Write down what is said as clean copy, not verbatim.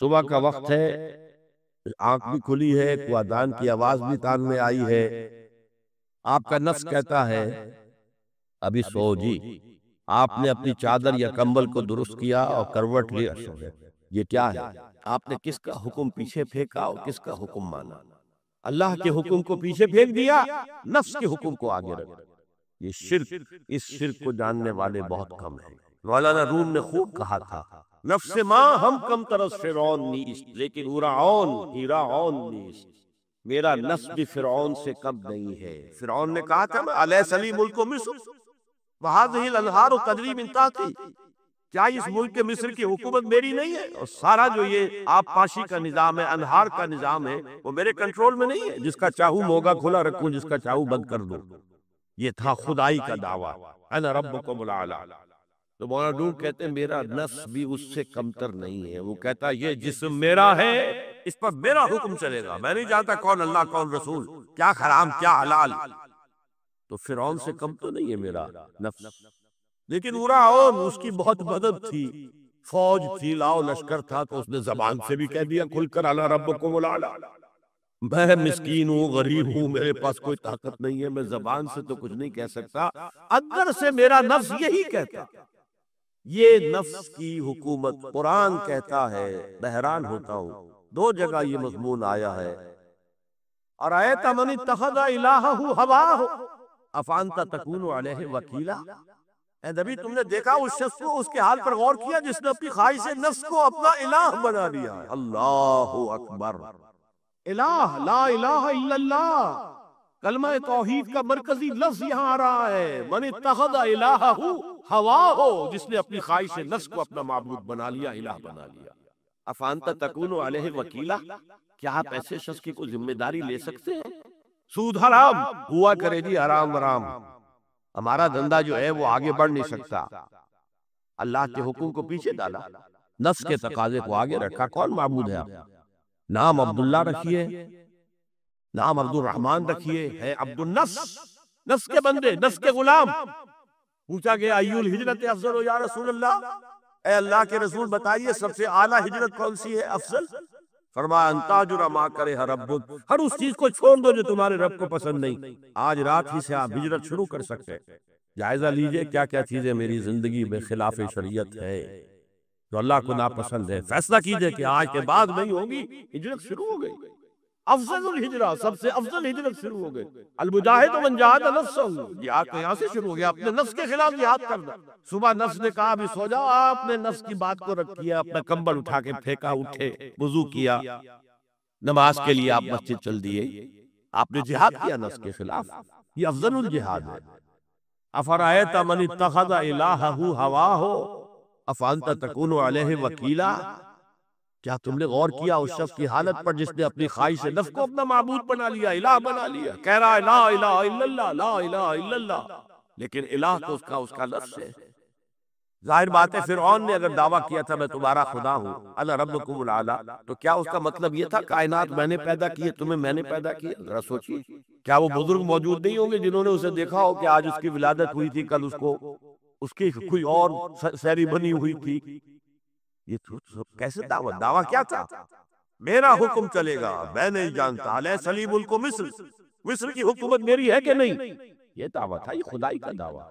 صبح کا وقت ہے، آنکھ بھی کھلی ہے، کوئی اذان کی آواز بھی کان میں آئی ہے، آپ کا نفس کہتا ہے ابھی سو جی۔ آپ نے اپنی چادر یا کمبل کو درست کیا اور کروٹ لیا سو گئے۔ یہ کیا ہے؟ آپ نے کس کا حکم پیچھے پھینکا اور کس کا حکم مانا؟ اللہ کے حکم کو پیچھے پھینک دیا، نفس کے حکم کو آگے رکھ دیا۔ یہ شرک، اس شرک کو جاننے والے بہت کم ہیں۔ مولانا روم نے خوب کہا تھا، نفس ماں ہم کم ترس فرعون نیست، لیکن ہیراون نیست۔ میرا نفس بھی فرعون سے کم نہیں ہے۔ فرعون نے کہا تھا الیس لی ملک مصر وہذہ الانہار تجری من تحتی، کیا اس ملک مصر کی حکومت میری نہیں ہے؟ اور سارا جو یہ آب پاشی کا نظام ہے، انہار کا نظام ہے، وہ میرے کنٹرول میں نہیں ہے؟ جس کا چاہوں موگا کھلا رکھوں، جس کا چاہوں بند کر دوں۔ یہ تھا خدائی کا دعویٰ، انا ربکم الاعلی۔ تو مولانا روم کہتے ہیں میرا نفس بھی اس سے کمتر نہیں ہے۔ وہ کہتا ہے یہ جسم میرا ہے، اس پر میرا حکم چلے گا، میں نہیں جانتا کون اللہ کون رسول، کیا حرام کیا حلال۔ تو فرعون سے کم تو نہیں ہے میرا نفس، لیکن فرعون اس کی بہت مدد تھی، فوج تھی، لاؤ لشکر تھا، تو اس نے زبان سے بھی کہہ دیا کھل کر انا ربکم الاعلی۔ میں مسکین ہوں، غریب ہوں، میرے پاس کوئی طاقت نہیں ہے، میں زبان سے تو کچھ نہیں کہہ سکتا، اندر سے میرا نفس یہی کہتا۔ یہ نفس کی حکومت قرآن کہتا ہے، بحران ہوتا ہوں، دو جگہ یہ مضمون آیا ہے، ارأیت من اتخذ الہہ ہواہ افانت تکون علیہ وکیلا۔ اے نبی تم نے دیکھا اس شخص کو، اس کے حال پر غور کیا جس نے اپنی خواہش نفس کو اپنا الہ بنا لیا ہے۔ اللہ اکبر، الہ لا الہ الا اللہ، کلمہ توحید کا مرکزی لفظ یہاں آ رہا ہے، من اتخذ الہہ ہواہ، جس نے اپنی خواہش نفس کو اپنا معبود بنا لیا، الہ بنا لیا۔ افانت تکون علیہ وکیلا، کیا آپ ایسے شخص کی کوئی ذمہ داری لے سکتے ہیں؟ سود حرام ہوا کرے جی، حرام حرام، ہمارا دھندا جو ہے وہ آگے بڑھ نہیں سکتا۔ اللہ کے حکم کو پیچھے ڈالا، نفس کے تقاضے کو آگے رکھا۔ کون معبود ہے آپ؟ نام عبداللہ رکھیے، نام عبد الرحمن رکھیے، ہے عبد النفس، نفس کے بندے، نفس کے غلام۔ پوچھا گیا ایو الہجرت افضل یا رسول اللہ، اے اللہ کے رسول بتائیے سب سے اعلیٰ ہجرت کون سی ہے، افضل؟ فرمایا ان تہجر ما کرہ ربک، ہر اس چیز کو چھوڑ دو جو تمہارے رب کو پسند نہیں۔ آج رات ہی سے آپ ہجرت شروع کر سکتے ہیں۔ جائزہ لیجئے کیا کیا چیزیں میری زندگی میں خلاف شریعت ہے، جو اللہ کو ناپسند ہے، فیصلہ کیجئے کہ آج کے بعد نہیں ہوگی، ہجرت شروع ہو گئی۔ افضل الہجرہ، سب سے افضل ہجرت شروع ہو گئی۔ المجاہد من جاہد نفسہ، جہاد تو یہاں سے شروع ہو گیا، اپنے نفس کے خلاف جہاد کرنا۔ صبح نفس نے کہا ابھی سو جاؤ، آپ نے نفس کی بات کو رکھ کیا، اپنا کمبل اٹھا کے پھینکا، اٹھے، وضو کیا، نماز کے لیے آپ مسجد چل دیے، آپ نے جہاد کیا نفس کے خلاف، یہ افضل الجہاد ہے۔ افرأیت من اتخذ الہہ ہواہ افانت تکون علیہ وکیلا، کیا تم نے غور کیا اس شخص کی حالت پر جس نے اپنی خواہش نفس کو اپنا معبود بنا لیا، الہ بنا لیا، کہہ رہا ہے لا الہ الا اللہ، لا الہ الا اللہ، لیکن الہ تو اس کا لفظ ہے۔ ظاہر بات ہے فرعون نے اگر دعویٰ کیا تھا میں تمہارا خدا ہوں، انا ربکم الاعلی، تو کیا اس کا مطلب یہ تھا کائنات میں نے پیدا کی ہے، تمہیں میں نے پیدا کیا؟ ذرا سوچیے، کیا وہ بزرگ موجود نہیں ہوں گے جنہوں نے اسے دیکھا ہو کہ آج اس کی ولادت ہوئی تھی، کل اس کی کوئی اور سیری بنی ہوئی تھی؟ یہ کیسے دعویٰ کیا تھا؟ میرا حکم چلے گا، میں نہیں جانتا، الیس لی ملک مصر، مصر کی حکومت میری ہے کہ نہیں؟ یہ دعویٰ تھا، یہ خدائی کا دعویٰ۔